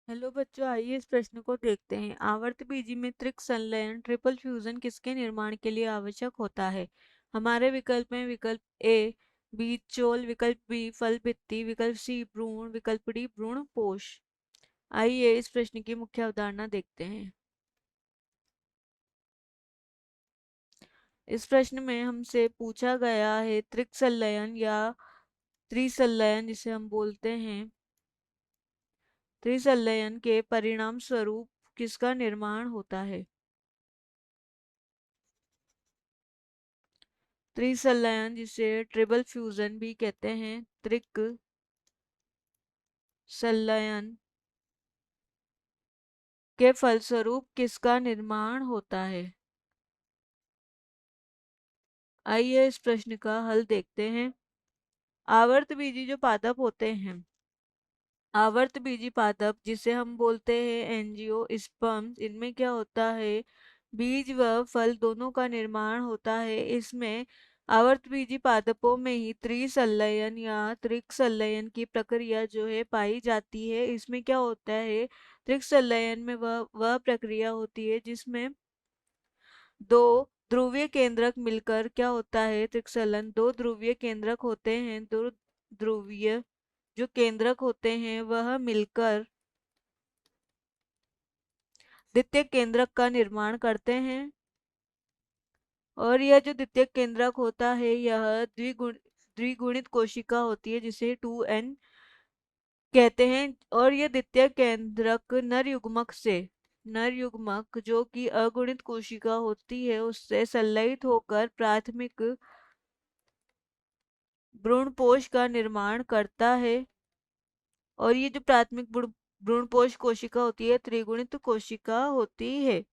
Hello बच्चों, आइए इस प्रश्न को देखते हैं। आवर्त बीजी में त्रिक संलयन ट्रिपल फ्यूजन किसके निर्माण के लिए आवश्यक होता है? हमारे विकल्प में विकल्प ए बीज चोल, विकल्प बी फल भित्ति, विकल्प सी भ्रूण, विकल्प डी भ्रूण पोष। आइए इस प्रश्न की मुख्य अवधारणा देखते हैं। इस प्रश्न में हमसे पूछा गया है त्रिक संलयन या त्रिसंलयन जिसे हम बोलते हैं, त्रिसंलयन के परिणाम स्वरूप किसका निर्माण होता है? त्रिसंलयन जिसे ट्रिपल फ्यूजन भी कहते हैं, त्रिक संलयन के फलस्वरूप किसका निर्माण होता है? आइए इस प्रश्न का हल देखते हैं। आवर्त बीजी जो पादप होते हैं, आवर्त बीजी पादप जिसे हम बोलते हैं एंजियो स्पर्म्स, इनमें क्या होता है, बीज व फल दोनों का निर्माण होता है। इसमें आवर्त बीजी पादपों में ही त्रिसंलयन या त्रिक संलयन की प्रक्रिया जो है पाई जाती है। इसमें क्या होता है, त्रिक संलयन में वह प्रक्रिया होती है जिसमें दो ध्रुवीय केंद्रक मिलकर क्या होता है, त्रिकसलन। दो ध्रुवीय केंद्रक होते हैं, दो ध्रुवीय जो केंद्रक होते हैं वह मिलकर द्वितीय केंद्रक का निर्माण करते हैं। और यह जो द्वितीय केंद्रक होता है यह द्विगुणित कोशिका होती है जिसे 2n कहते हैं। और यह द्वितीय केंद्रक नर युग्मक जो कि अगुणित कोशिका होती है उससे संलयित होकर प्राथमिक भ्रूणपोष का निर्माण करता है। और ये जो प्राथमिक भ्रूणपोष कोशिका होती है त्रिगुणित कोशिका होती है।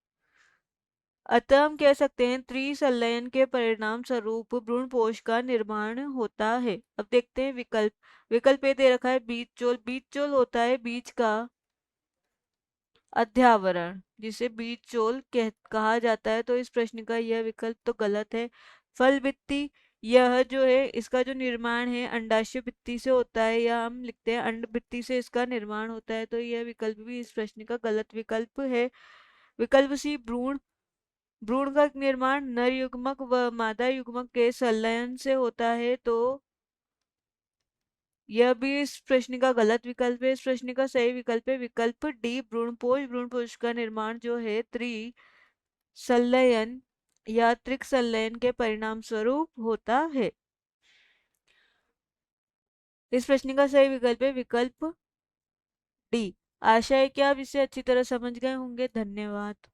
अतः हम कह सकते हैं त्रिसंलयन के परिणाम स्वरूप भ्रूणपोष का निर्माण होता है। अब देखते हैं विकल्प। विकल्प ए दे रखा है बीज चोल। बीज चोल होता है बीज का अध्यावरण, जिसे बीज चोल कहा जाता है। तो इस प्रश्न का यह विकल्प तो गलत है। फल भित्ति, यह जो है इसका जो निर्माण है अंडाशय भित्ति से होता है, या हम लिखते हैं अंड भित्ति से इसका निर्माण होता है। तो यह विकल्प भी इस प्रश्न का गलत विकल्प है। विकल्प सी भ्रूण, भ्रूण का निर्माण नर युग्मक व मादा युग्मक के संलयन से होता है। तो यह भी इस प्रश्न का गलत विकल्प है। इस प्रश्न का सही विकल्प है विकल्प डी भ्रूणपोष। भ्रूणपोष का निर्माण जो है त्रिसंलयन या त्रिक संलयन के परिणाम स्वरूप होता है। इस प्रश्न का सही विकल्प है विकल्प डी। आशा है कि आप इसे अच्छी तरह समझ गए होंगे। धन्यवाद।